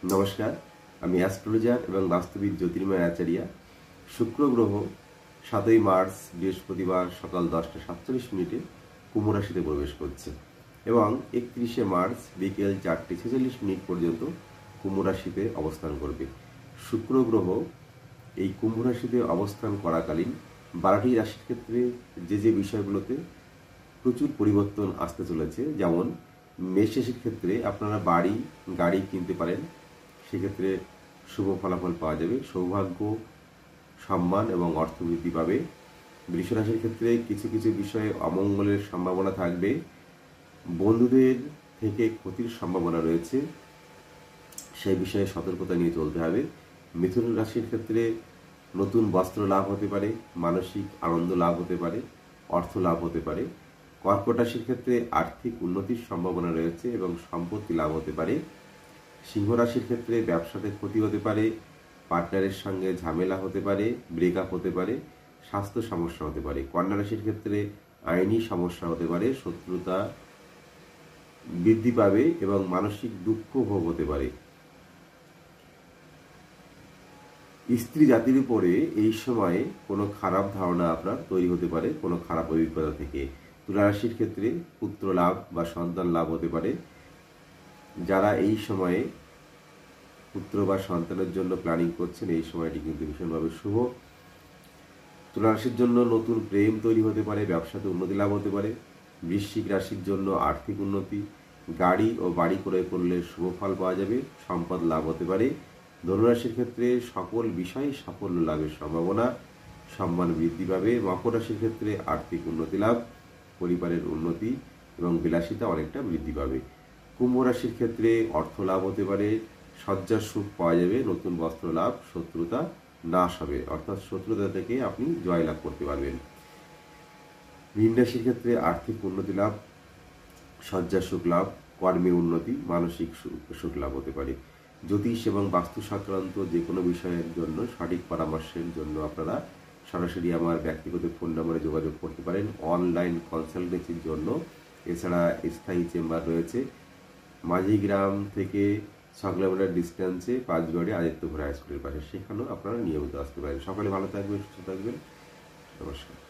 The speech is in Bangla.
নমস্কার, আমি অ্যাস্ট্রোলজার এবং বাস্তবিক জ্যোতির্ময় আচার্য। শুক্র গ্রহ 7ই মার্চ বৃহস্পতিবার সকাল 10টা 47 মিনিটে কুম্ভ রাশিতে প্রবেশ করছে এবং 31শে মার্চ বিকেল 4টা 46 মিনিট পর্যন্ত কুম্ভ রাশিতে অবস্থান করবে। শুক্র গ্রহ এই কুম্ভ রাশিতে অবস্থান করাকালীন 12টি রাশির ক্ষেত্রে যে বিষয়গুলোতে প্রচুর পরিবর্তন আসতে চলেছে, যেমন মেষ রাশির ক্ষেত্রে আপনারা বাড়ি গাড়ি কিনতে পারেন, সেক্ষেত্রে শুভ ফলাফল পাওয়া যাবে, সৌভাগ্য সম্মান এবং অর্থ বৃদ্ধি পাবে। বৃষ রাশির ক্ষেত্রে কিছু কিছু বিষয়ে অমঙ্গলের সম্ভাবনা থাকবে, বন্ধুদের থেকে ক্ষতির সম্ভাবনা রয়েছে, সেই বিষয়ে সতর্কতা নিয়ে চলতে হবে। মিথুন রাশির ক্ষেত্রে নতুন বস্ত্র লাভ হতে পারে, মানসিক আনন্দ লাভ হতে পারে, অর্থ লাভ হতে পারে। কর্কট রাশির ক্ষেত্রে আর্থিক উন্নতির সম্ভাবনা রয়েছে এবং সম্পত্তি লাভ হতে পারে। সিংহ রাশির ক্ষেত্রে ব্যবসাতে ক্ষতি হতে পারে, পার্টনারের সঙ্গে ঝামেলা হতে পারে, ব্রেকআপ হতে পারে, স্বাস্থ্য সমস্যা হতে পারে। কন্যা রাশির ক্ষেত্রে আইনি সমস্যা হতে পারে, শত্রুতা বৃদ্ধি পাবে এবং মানসিক দুঃখ ভোগ হতে পারে। স্ত্রী জাতির উপরে এই সময়ে কোনো খারাপ ধারণা আপনার তৈরি হতে পারে, কোনো খারাপ অভিজ্ঞতা থেকে। তুলা রাশির ক্ষেত্রে পুত্র লাভ বা সন্তান লাভ হতে পারে। যারা এই সময়ে পুত্র বা সন্তানের জন্য প্ল্যানিং করছেন, এই সময়টি কিন্তু ভীষণভাবে শুভ। তুলা রাশির জন্য নতুন প্রেম তৈরি হতে পারে, ব্যবসাতে উন্নতি লাভ হতে পারে। বৃশ্চিক রাশির জন্য আর্থিক উন্নতি, গাড়ি ও বাড়ি ক্রয় করলে শুভ ফল পাওয়া যাবে, সম্পদ লাভ হতে পারে। ধনুরাশির ক্ষেত্রে সকল বিষয়ে সাফল্য লাভের সম্ভাবনা, সম্মান বৃদ্ধি পাবে। মকর রাশির ক্ষেত্রে আর্থিক উন্নতি লাভ, পরিবারের উন্নতি এবং বিলাসিতা অনেকটা বৃদ্ধি পাবে। কুম্ভ রাশির ক্ষেত্রে অর্থ লাভ হতে পারে, সজ্জার সুখ পাওয়া যাবে, নতুন বস্ত্র লাভ, শত্রুতা নাশ হবে, অর্থাৎ শত্রুতা থেকে আপনি জয় লাভ করতে পারবেন। মীন রাশির ক্ষেত্রে আর্থিক উন্নতি লাভ, সজ্জার সুখ লাভ, কর্মে উন্নতি, মানসিক সুখ লাভ হতে পারে। জ্যোতিষ এবং বাস্তু সংক্রান্ত যে কোনো বিষয়ের জন্য সঠিক পরামর্শের জন্য আপনারা সরাসরি আমার ব্যক্তিগত ফোন নম্বরে যোগাযোগ করতে পারেন অনলাইন কনসালটেন্সির জন্য। এছাড়া স্থায়ী চেম্বার রয়েছে মাঝিগ্রাম থেকে 6 কিলোমিটার ডিস্টেন্সে পাঁচগড়ে আদিত্য ঘোড়া হাই স্কুলের পাশে, সেখানেও আপনারা নিয়মিত আসতে পারেন। সকলে ভালো থাকবেন, সুস্থ থাকবেন। নমস্কার।